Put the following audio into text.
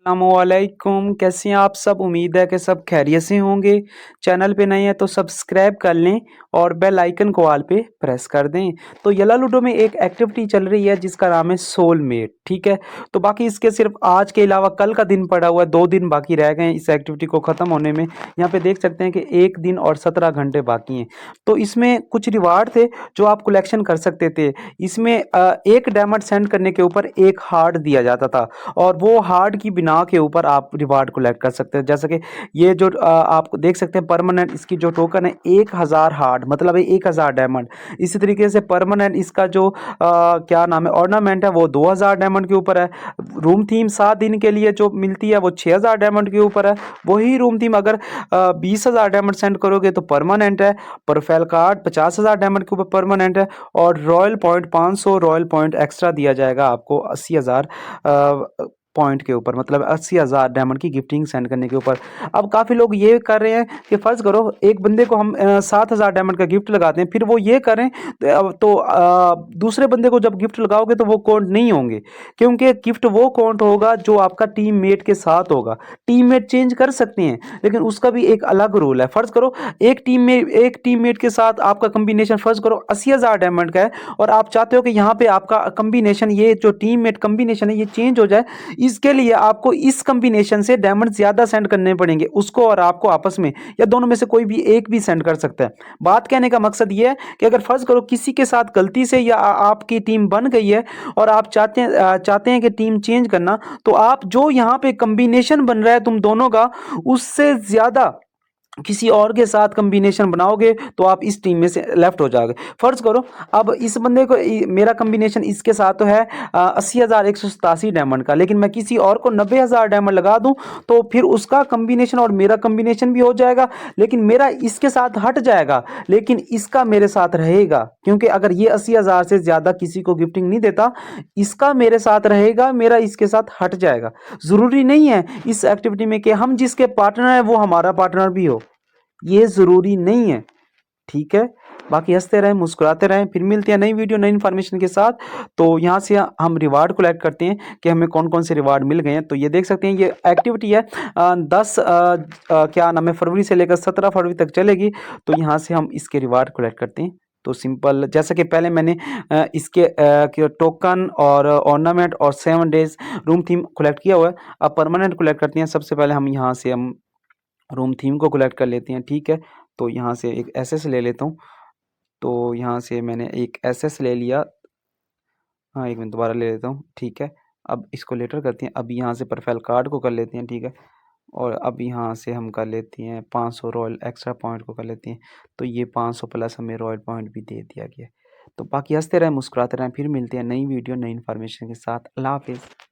अस्सलामुअलैकुम, कैसे हैं आप सब? उम्मीद है कि सब खैरियत से होंगे। चैनल पे नए हैं तो सब्सक्राइब कर लें और बेल आइकन को ऑल पे प्रेस कर दें। तो येला लूडो में एक एक्टिविटी चल रही है जिसका नाम है सोलमेट, ठीक है। तो बाकी इसके सिर्फ आज के अलावा कल का दिन पड़ा हुआ है, 2 दिन बाकी रह गए हैं इस एक्टिविटी को ख़त्म होने में। यहाँ पे देख सकते हैं कि 1 दिन और 17 घंटे बाकी हैं। तो इसमें कुछ रिवार्ड थे जो आप कलेक्शन कर सकते थे। इसमें 1 डायमंड सेंड करने के ऊपर 1 हार्ट दिया जाता था और वो हार्ड की बिना के ऊपर आप रिवार्ड कलेक्ट कर सकते हैं। जैसे कि ये जो आप देख सकते हैं परमानेंट इसकी जो टोकन है 1000 हार्ड मतलब है 1000 डायमंड। इसी तरीके से परमानेंट इसका जो क्या नाम है ऑर्नामेंट है वो 2000 डायमंड के ऊपर है। रूम थीम 7 दिन के लिए जो मिलती है वो 6000 डायमंड के ऊपर है। वही रूम थीम अगर 20,000 डायमंड सेंड करोगे तो परमानेंट है। प्रोफाइल कार्ड 50,000 डायमंड के ऊपर परमानेंट है और royal point 500 royal point extra दिया जाएगा आपको 80,000 पॉइंट के ऊपर मतलब 80,000 डायमंड की गिफ्टिंग सेंड करने के ऊपर। अब काफ़ी लोग ये कर रहे हैं कि फ़र्ज़ करो एक बंदे को हम 7,000 डायमंड का गिफ्ट लगाते हैं, फिर वो ये करें दूसरे बंदे को जब गिफ्ट लगाओगे तो वो काउंट नहीं होंगे, क्योंकि गिफ्ट वो काउंट होगा जो आपका टीममेट के साथ होगा। टीममेट चेंज कर सकते हैं लेकिन उसका भी एक अलग रूल है। फ़र्ज़ करो एक टीममेट के साथ आपका कॉम्बिनेशन फ़र्ज़ करो 80,000 डायमंड का है और आप चाहते हो कि यहाँ पे आपका कॉम्बिनेशन ये जो टीममेट कॉम्बिनेशन है ये चेंज हो जाए। इसके लिए आपको इस कॉम्बिनेशन से डायमंड ज़्यादा सेंड करने पड़ेंगे उसको और आपको आपस में, या दोनों में से कोई भी एक भी सेंड कर सकता है। बात कहने का मकसद ये है कि अगर फ़र्ज़ करो किसी के साथ गलती से या आपकी टीम बन गई है और आप चाहते हैं कि टीम चेंज करना, तो आप जो यहाँ पे कॉम्बिनेशन बन रहा है तुम दोनों का उससे ज़्यादा किसी और के साथ कॉम्बिनेशन बनाओगे तो आप इस टीम में से लेफ्ट हो जाओगे। फ़र्ज़ करो अब इस बंदे को मेरा कॉम्बिनेशन इसके साथ तो है 80,187 डायमंड का, लेकिन मैं किसी और को 90,000 डायमंड लगा दूं तो फिर उसका कॉम्बिनेशन और मेरा कॉम्बिनेशन भी हो जाएगा, लेकिन मेरा इसके साथ हट जाएगा लेकिन इसका मेरे साथ रहेगा, क्योंकि अगर ये 80,000 से ज़्यादा किसी को गिफ्टिंग नहीं देता, इसका मेरे साथ रहेगा, मेरा इसके साथ हट जाएगा। ज़रूरी नहीं है इस एक्टिविटी में कि हम जिसके पार्टनर हैं वो हमारा पार्टनर भी हो, ये ज़रूरी नहीं है, ठीक है। बाकी हंसते रहें मुस्कुराते रहें, फिर मिलते हैं नई वीडियो नई इन्फॉर्मेशन के साथ। तो यहाँ से हम रिवार्ड कलेक्ट करते हैं कि हमें कौन कौन से रिवार्ड मिल गए हैं। तो ये देख सकते हैं ये एक्टिविटी है 10 क्या नाम है फरवरी से लेकर 17 फरवरी तक चलेगी। तो यहाँ से हम इसके रिवार्ड कलेक्ट करते हैं। तो सिंपल जैसा कि पहले मैंने इसके टोकन और ऑर्नामेंट और 7 डेज रूम थीम कलेक्ट किया हुआ है। अब परमानेंट कलेक्ट करते हैं। सबसे पहले हम यहाँ से हम रूम थीम को कलेक्ट कर लेते हैं, ठीक है। तो यहाँ से एक एसएस ले लेता हूँ। तो यहाँ से मैंने एक एसएस ले लिया। हाँ, एक मिनट दोबारा ले लेता हूँ, ठीक है। अब इसको लेटर करते हैं। अब यहाँ से प्रोफाइल कार्ड को कर लेते हैं, ठीक है। और अब यहाँ से हम कर लेते हैं 500 रॉयल एक्स्ट्रा पॉइंट को कर लेते हैं। तो ये 500 प्लस हमें रॉयल पॉइंट भी दे दिया गया है। तो बाकी हंसते रहें मुस्कुराते रहें, फिर मिलते हैं नई वीडियो नई इन्फॉर्मेशन के साथ। अल्लाह हाफिज़।